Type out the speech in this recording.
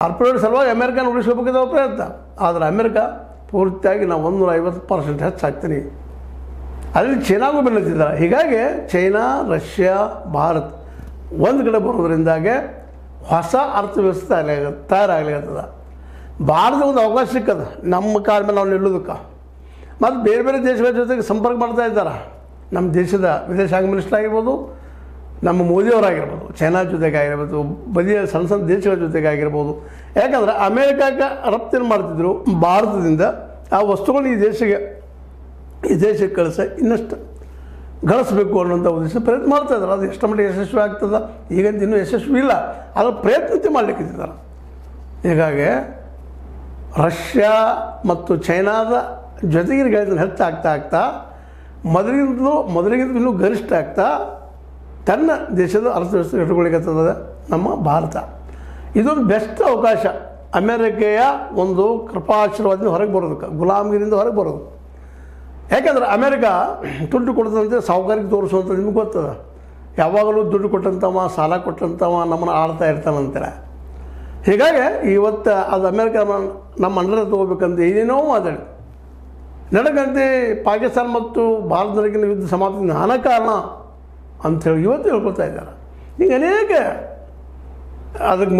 Corporate ಸಲುವಾಗಿ ಅಮೇರಿಕನ ಉಳಿಸ್ಕೋಬೇಕಿದ್ದ ಪ್ರಯತ್ನ. ಆದರೆ ಅಮೇರಿಕ ಪೂರ್ತಿಯಾಗಿ ನಾವು 150% ಹೆಚ್ಚಾಗ್ತೀನಿ. ಅಲ್ಲಿ ಚೈನಾಗೂ ಬೆನ್ನತ್ತಿದ್ದಾರೆ. ಹೀಗಾಗಿ ಚೈನಾ, ರಷ್ಯಾ, ಭಾರತ ಒಂದು ಕಡೆ ಬರೋದ್ರಿಂದಾಗೆ ಹೊಸ ಅರ್ಥವ್ಯವಸ್ಥೆ ತಯಾರಾಗಲಿರ್ತದೆ. ಭಾರತ ಒಂದು ಅವಕಾಶ ಸಿಕ್ಕದ ನಮ್ಮ ಕಾಲ ಮೇಲೆ ನಾವು ನಿಲ್ಲೋದಕ್ಕೆ. ಮತ್ತು ಬೇರೆ ಬೇರೆ ದೇಶಗಳ ಜೊತೆಗೆ ಸಂಪರ್ಕ ಮಾಡ್ತಾ ಇದ್ದಾರೆ. ನಮ್ಮ ದೇಶದ ವಿದೇಶಾಂಗ ಮಿನಿಸ್ಟರ್ ಆಗಿರ್ಬೋದು, ನಮ್ಮ ಮೋದಿಯವರಾಗಿರ್ಬೋದು, ಚೈನಾ ಜೊತೆಗೆ ಆಗಿರ್ಬೋದು, ಬದಿಯ ಸಣ್ಣ ಸಣ್ಣ ದೇಶಗಳ ಜೊತೆಗೆ ಆಗಿರ್ಬೋದು. ಯಾಕಂದರೆ ಅಮೇರಿಕಾಕ್ಕೆ ರಫ್ತಿನ ಮಾಡ್ತಿದ್ರು ಭಾರತದಿಂದ ಆ ವಸ್ತುಗಳು ಈ ದೇಶಕ್ಕೆ ಇನ್ನಷ್ಟು ಗಳಿಸ್ಬೇಕು ಅನ್ನೋಂಥ ಉದ್ದೇಶ ಪ್ರಯತ್ನ ಮಾಡ್ತಾಯಿದ್ದಾರೆ. ಅದು ಎಷ್ಟು ಮಟ್ಟಿಗೆ ಯಶಸ್ವಿ ಆಗ್ತದೆ ಈಗಂತ ಇನ್ನೂ ಯಶಸ್ವಿ ಇಲ್ಲ, ಅದರ ಪ್ರಯತ್ನ ಮಾಡಲಿಕ್ಕಿದ್ದಾರೆ. ಹೀಗಾಗಿ ರಷ್ಯಾ ಮತ್ತು ಚೈನಾದ ಜೊತೆಗಿನ ಗೆಳೆತನ ಹೆಚ್ಚಾಗ್ತಾ ಮೊದಲಿಗಿಂತ ಇನ್ನೂ ಗರಿಷ್ಠ ಆಗ್ತಾ ತನ್ನ ದೇಶದ ಅರ್ಥವ್ಯವಸ್ಥೆ ಇಟ್ಟುಕೊಳ್ಳಿಕ್ಕತ್ತದೆ ನಮ್ಮ ಭಾರತ. ಇದೊಂದು ಬೆಸ್ಟ್ ಅವಕಾಶ ಅಮೇರಿಕೆಯ ಒಂದು ಕೃಪಾಶೀರ್ವಾದದಿಂದ ಹೊರಗೆ ಬರೋದಕ್ಕೆ, ಗುಲಾಮಗಿರಿಯಿಂದ ಹೊರಗೆ ಬರೋದು. ಯಾಕೆಂದ್ರೆ ಅಮೇರಿಕಾ ದುಡ್ಡು ಕೊಡ್ತಂತೆ ಸಾಹುಕಾರಿಗೆ ತೋರಿಸುವಂಥ ನಿಮ್ಗೆ ಗೊತ್ತದ. ಯಾವಾಗಲೂ ದುಡ್ಡು ಕೊಟ್ಟಂಥವ, ಸಾಲ ಕೊಟ್ಟಂಥವ ನಮ್ಮನ್ನು ಆಳ್ತಾ ಇರ್ತಾನಂತಾರೆ. ಹೀಗಾಗಿ ಇವತ್ತು ಅದು ಅಮೇರಿಕ ನಮ್ಮ ಅಂಡರ್ ತೊಗೋಬೇಕಂತ ಏನೇನೋ ಮಾತಾಡಿ ನಡಕಂತೆ ಪಾಕಿಸ್ತಾನ ಮತ್ತು ಭಾರತ ನಡುವಿನ ಯುದ್ಧ ಸಮಾಪ್ತಿ ನಾನಾ ಕಾರಣ ಅಂಥೇಳಿ ಇವತ್ತು ಹೇಳ್ಕೊಳ್ತಾ ಇದ್ದಾರೆ. ಈಗ ಅನೇಕ ಅದಕ್ಕೆ